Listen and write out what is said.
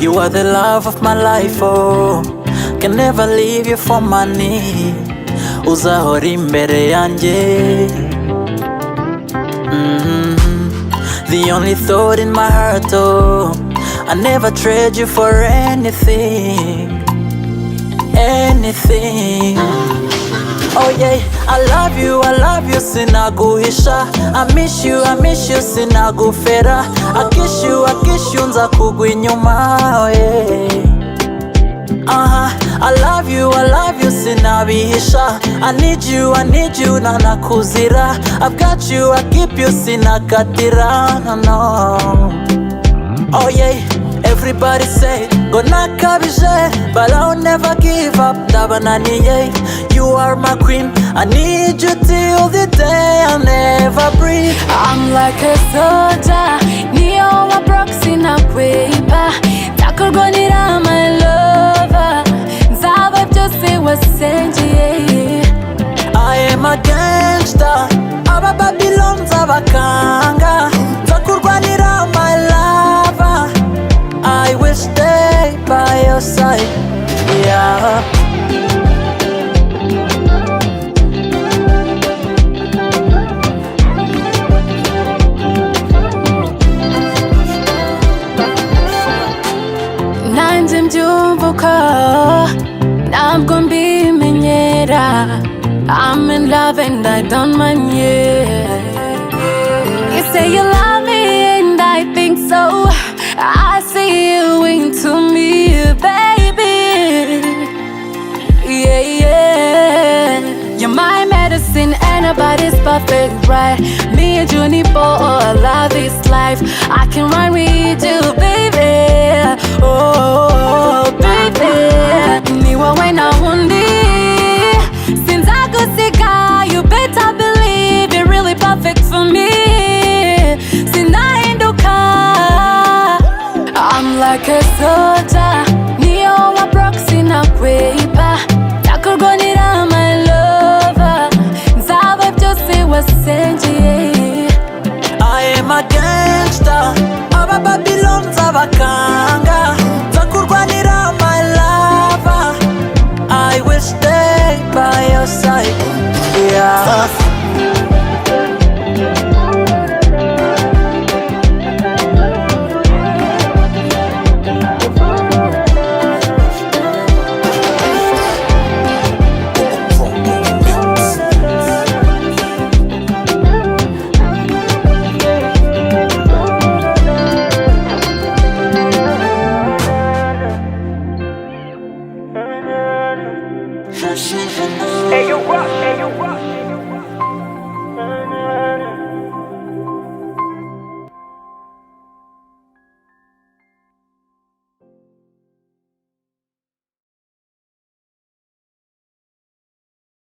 You are the love of my life, oh. Can never leave you for money. Uzahora imbere yanjye. The only thought in my heart, oh, I never trade you for anything. Anything. Oh yeah, I love you, sinaguhisha. I miss you, sinagufera. I kiss you, nza kugwa inyuma, oh yeah. I love you, sinabihisha. I need you, nanakuzira. I've got you, I keep you, sinakatira, no. Oh yeah, everybody say, go nakabije, but I'll never give up, dabananiye. You are my queen, I need you till the day I never breathe. I'm like a soja, niyo wa proxy na kwiba. Takurwanira my lover, nzaba byose wasenjiye. I am a gangster, aba Babylon zabakanga. Nzakurwanira my lover, I will stay by your side, yeah. Nanjye mbyumvuka, ntabwo mbimenyera. I'm in love and I don't mind, yeah. You say you love me and I think so. I see you into me, baby. Yeah, yeah. You're my medicine and nobody's perfect, right? Me and Juno for love is life. I can run with you, baby. Oh.